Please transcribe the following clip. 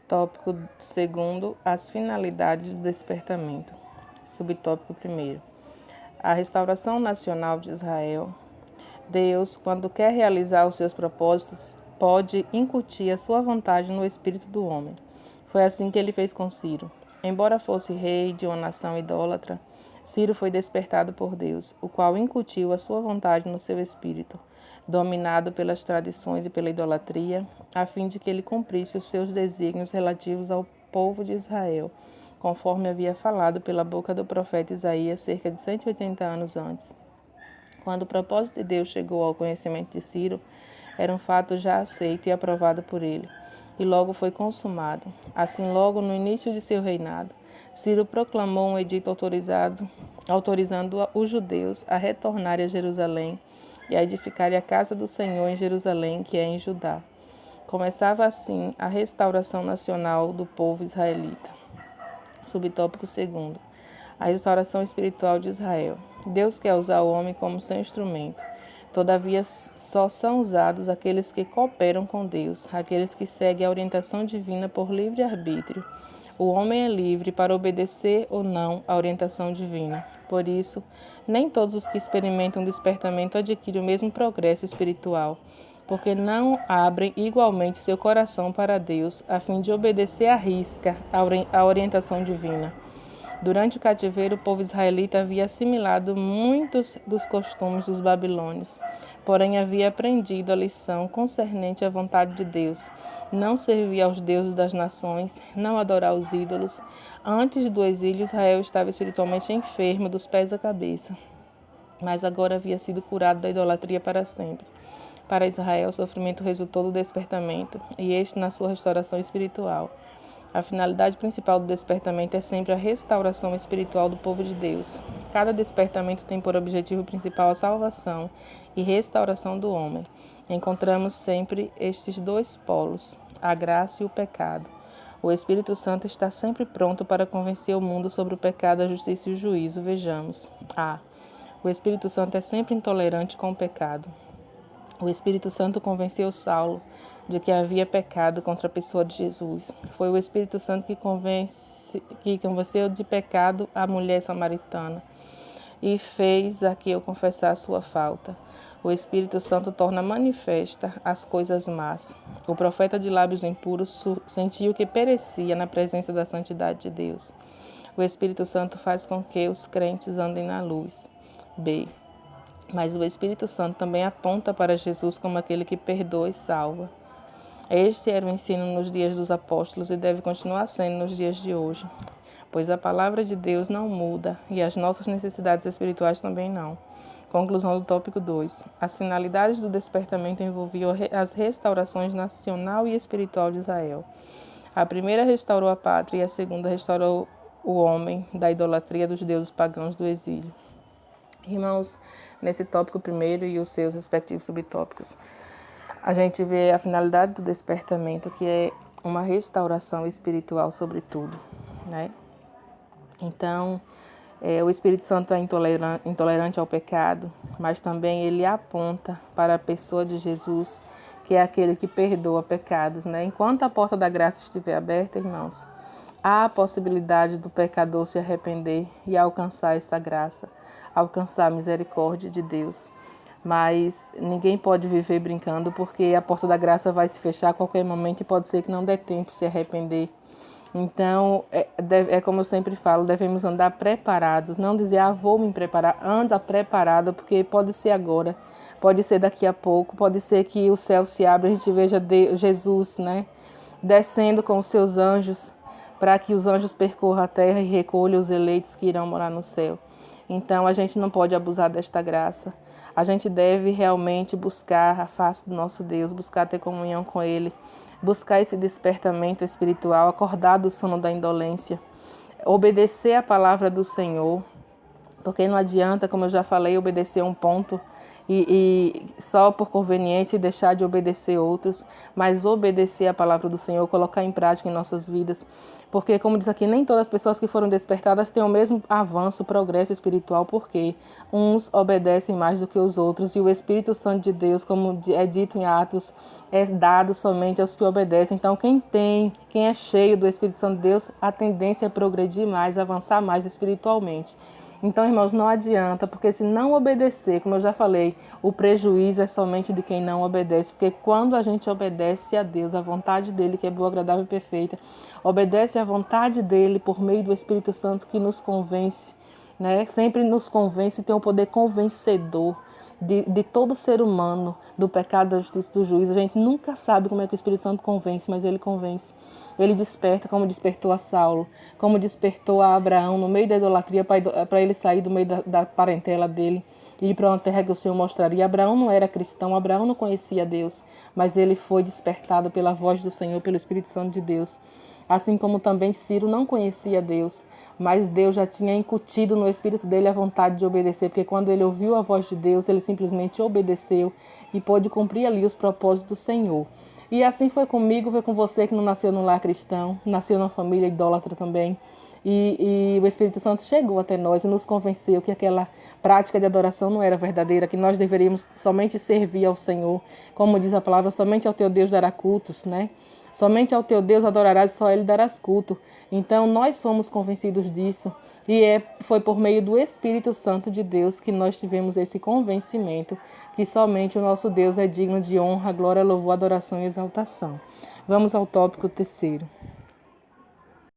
Tópico 2º, as finalidades do despertamento. Subtópico 1º, a restauração nacional de Israel. Deus, quando quer realizar os seus propósitos, pode incutir a sua vontade no espírito do homem. Foi assim que ele fez com Ciro. Embora fosse rei de uma nação idólatra, Ciro foi despertado por Deus, o qual incutiu a sua vontade no seu espírito, dominado pelas tradições e pela idolatria, a fim de que ele cumprisse os seus desígnios relativos ao povo de Israel, conforme havia falado pela boca do profeta Isaías cerca de 180 anos antes. Quando o propósito de Deus chegou ao conhecimento de Ciro, era um fato já aceito e aprovado por ele, e logo foi consumado. Assim, logo no início de seu reinado, Ciro proclamou um edito autorizando os judeus a retornarem a Jerusalém e a edificarem a casa do Senhor em Jerusalém, que é em Judá. Começava assim a restauração nacional do povo israelita. Subtópico 2º, a restauração espiritual de Israel. Deus quer usar o homem como seu instrumento. Todavia, só são usados aqueles que cooperam com Deus, aqueles que seguem a orientação divina por livre arbítrio. O homem é livre para obedecer ou não à orientação divina. Por isso, nem todos os que experimentam o despertamento adquirem o mesmo progresso espiritual, porque não abrem igualmente seu coração para Deus, a fim de obedecer à risca à orientação divina. Durante o cativeiro, o povo israelita havia assimilado muitos dos costumes dos babilônios, porém havia aprendido a lição concernente à vontade de Deus, não servir aos deuses das nações, não adorar os ídolos. Antes do exílio, Israel estava espiritualmente enfermo dos pés à cabeça, mas agora havia sido curado da idolatria para sempre. Para Israel, o sofrimento resultou do despertamento, e este na sua restauração espiritual. A finalidade principal do despertamento é sempre a restauração espiritual do povo de Deus. Cada despertamento tem por objetivo principal a salvação e restauração do homem. Encontramos sempre estes dois polos, a graça e o pecado. O Espírito Santo está sempre pronto para convencer o mundo sobre o pecado, a justiça e o juízo. Vejamos. A. O Espírito Santo é sempre intolerante com o pecado. O Espírito Santo convenceu Saulo de que havia pecado contra a pessoa de Jesus. Foi o Espírito Santo que convenceu de pecado a mulher samaritana e fez Zaqueu confessar a sua falta. O Espírito Santo torna manifesta as coisas más. O profeta de lábios impuros sentiu que perecia na presença da santidade de Deus. O Espírito Santo faz com que os crentes andem na luz. B. Mas o Espírito Santo também aponta para Jesus como aquele que perdoa e salva. Este era o ensino nos dias dos apóstolos e deve continuar sendo nos dias de hoje, pois a palavra de Deus não muda e as nossas necessidades espirituais também não. Conclusão do tópico 2. As finalidades do despertamento envolviam as restaurações nacional e espiritual de Israel. A primeira restaurou a pátria e a segunda restaurou o homem da idolatria dos deuses pagãos do exílio. Irmãos, nesse tópico primeiro e os seus respectivos subtópicos, a gente vê a finalidade do despertamento, que é uma restauração espiritual sobretudo, né? Então, o Espírito Santo é intolerante ao pecado, mas também ele aponta para a pessoa de Jesus, que é aquele que perdoa pecados, né? Enquanto a porta da graça estiver aberta, irmãos, há a possibilidade do pecador se arrepender e alcançar essa graça, alcançar a misericórdia de Deus. Mas ninguém pode viver brincando, porque a porta da graça vai se fechar a qualquer momento e pode ser que não dê tempo de se arrepender. Então, como eu sempre falo, devemos andar preparados, não dizer, vou me preparar, anda preparado, porque pode ser agora, pode ser daqui a pouco, pode ser que o céu se abra e a gente veja Jesus, né, descendo com os seus anjos, para que os anjos percorram a terra e recolham os eleitos que irão morar no céu. Então, a gente não pode abusar desta graça. A gente deve realmente buscar a face do nosso Deus, buscar ter comunhão com Ele, buscar esse despertamento espiritual, acordar do sono da indolência, obedecer a palavra do Senhor, Porque não adianta, como eu já falei, obedecer um ponto e só por conveniência e deixar de obedecer outros, mas obedecer a palavra do Senhor, colocar em prática em nossas vidas. Porque, como diz aqui, nem todas as pessoas que foram despertadas têm o mesmo avanço, progresso espiritual, porque uns obedecem mais do que os outros, e o Espírito Santo de Deus, como é dito em Atos, é dado somente aos que obedecem. Então, quem é cheio do Espírito Santo de Deus, a tendência é progredir mais, avançar mais espiritualmente. Então, irmãos, não adianta, porque se não obedecer, como eu já falei, o prejuízo é somente de quem não obedece, porque quando a gente obedece a Deus, a vontade dele, que é boa, agradável e perfeita, obedece à vontade dele por meio do Espírito Santo que nos convence, né? Sempre nos convence e tem um poder convencedor de todo ser humano, do pecado, da justiça e do juízo. A gente nunca sabe como é que o Espírito Santo convence, mas ele convence. Ele desperta, como despertou a Saulo, como despertou a Abraão no meio da idolatria para ele sair do meio da parentela dele e ir para uma terra que o Senhor mostraria. Abraão não era cristão, Abraão não conhecia Deus, mas ele foi despertado pela voz do Senhor, pelo Espírito Santo de Deus. Assim como também Ciro não conhecia Deus, mas Deus já tinha incutido no espírito dele a vontade de obedecer, porque quando ele ouviu a voz de Deus, ele simplesmente obedeceu e pôde cumprir ali os propósitos do Senhor. E assim foi comigo, foi com você que não nasceu num lar cristão, nasceu numa família idólatra também. E o Espírito Santo chegou até nós e nos convenceu que aquela prática de adoração não era verdadeira, que nós deveríamos somente servir ao Senhor. Como diz a palavra, somente ao teu Deus dará cultos, né? Somente ao teu Deus adorarás e só a Ele darás culto. Então, nós somos convencidos disso. E foi por meio do Espírito Santo de Deus que nós tivemos esse convencimento que somente o nosso Deus é digno de honra, glória, louvor, adoração e exaltação. Vamos ao tópico terceiro.